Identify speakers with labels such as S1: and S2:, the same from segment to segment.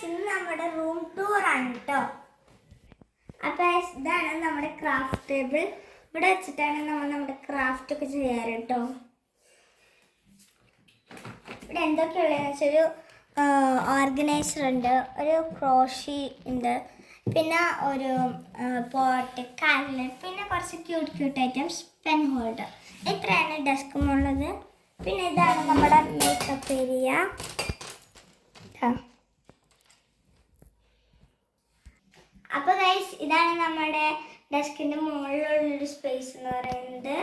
S1: ഇന്ന് നമ്മുടെ room tour ആണ് കേട്ടോ. അപ്പൊ ഇതാണ് നമ്മുടെ ക്രാഫ്റ്റ് ടേബിൾ. ഇവിടെ വെച്ചിട്ടാണ് നമ്മൾ നമ്മുടെ ക്രാഫ്റ്റ് ഒക്കെ ചെയ്യാറ് കേട്ടോ. ഇവിടെ എന്തൊക്കെയുള്ളതെന്ന് വെച്ചാൽ ഒരു ഓർഗനൈസർ ഉണ്ട്, ഒരു ക്രോഷി ഉണ്ട്, പിന്നെ ഒരു പോട്ട്, കല്ല്, പിന്നെ കുറച്ച് ക്യൂട്ട് ഐറ്റംസ്, പെൻ ഹോൾഡർ. ഇത്രയാണ് ഡെസ്കുമുള്ളത്. പിന്നെ ഇതാണ് നമ്മുടെ മേക്കപ്പ് ഏരിയ. അപ്പോൾ ഗൈസ്, ഇതാണ് നമ്മുടെ ഡെസ്കിൻ്റെ മുകളിലുള്ളൊരു സ്പേസ് എന്ന് പറയുന്നത്.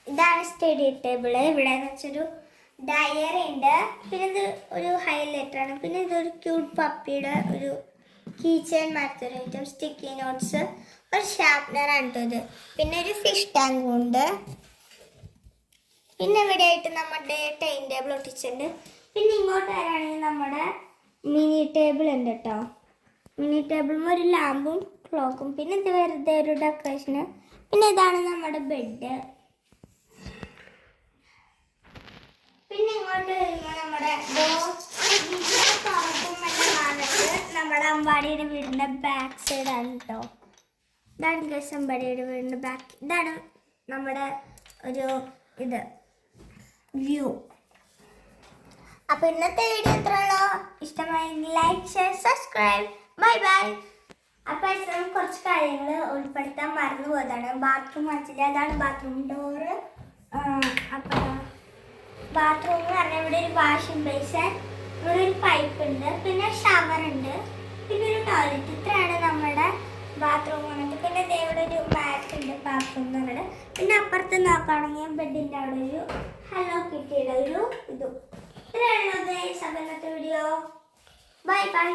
S1: ഇതാണ് സ്റ്റഡി ടേബിൾ. ഇവിടെ എന്ന് വെച്ചൊരു ഡയറി ഉണ്ട്, പിന്നെ ഇത് ഒരു ഹൈലൈറ്ററാണ്, പിന്നെ ഇതൊരു ക്യൂട്ട് പപ്പിയുടെ ഒരു കീ ചെയിൻ മാറ്റൊരു ഐറ്റം, സ്റ്റിക്കി നോട്ട്സ്, ഒരു ഷാർപ്നറാണ് കേട്ടോ ഇത്. പിന്നെ ഒരു ഫിഷ് ടാങ്കും ഉണ്ട്. പിന്നെ ഇവിടെ ആയിട്ട് നമ്മുടെ ടൈം ടേബിൾ ഒട്ടിച്ചിട്ടുണ്ട്. പിന്നെ ഇങ്ങോട്ട് വരാണെങ്കിൽ നമ്മുടെ മിനി ടേബിൾ ഉണ്ട് കേട്ടോ. മിനി ടേബിളും ഒരു ലാമ്പും ക്ലോക്കും, പിന്നെ ഇത് വെറുതെ ഒരു ഡെക്കറേഷന്. പിന്നെ ഇതാണ് നമ്മുടെ ബെഡ്. പിന്നെ ഇങ്ങോട്ട് വരുമ്പോൾ നമ്മുടെ നമ്മുടെ അമ്പാടിയുടെ വീടിൻ്റെ ബാക്ക് സൈഡാണ് കേട്ടോ. ഇതാണ് ഗൈസ് അമ്പാടിയുടെ വീടിൻ്റെ ബാക്ക്. ഇതാണ് നമ്മുടെ ഒരു വ്യൂ. അപ്പോൾ ഇന്നത്തെ വീഡിയോ ഇത്രയുള്ളൂ. ഇഷ്ടമായി like, share, subscribe. Bye bye. അപ്പോൾ കുറച്ച് കാര്യങ്ങൾ ഉൾപ്പെടുത്താൻ മറന്നു പോയതാണ്. ബാത്റൂം വച്ചില്ല, അതാണ് ബാത്റൂം ഡോറ്. അപ്പോൾ ബാത്റൂം എന്ന് പറഞ്ഞാൽ ഇവിടെ ഒരു വാഷിംഗ് ബേസിൻ, ഇവിടെ ഒരു പൈപ്പ് ഉണ്ട്, പിന്നെ ഷവർ ഉണ്ട്, പിന്നെ ഒരു ടോയ്ലറ്റ്. ഇത്രയാണ് നമ്മുടെ ബാത്റൂം വന്നിട്ട്. പിന്നെ ഇവിടെ ഒരു മാറ്റ് ഉണ്ട് ബാത്റൂം എന്ന് പറഞ്ഞിട്ട്. പിന്നെ അപ്പുറത്ത് നോക്കുകയാണെങ്കിൽ ബെഡിൻ്റെ അവിടെ ഒരു ഹലോ കിറ്റിയുടെ ഒരു ഇതും. ഇത്രയുള്ളത് ഇന്നത്തെ വീഡിയോ. Bye bye.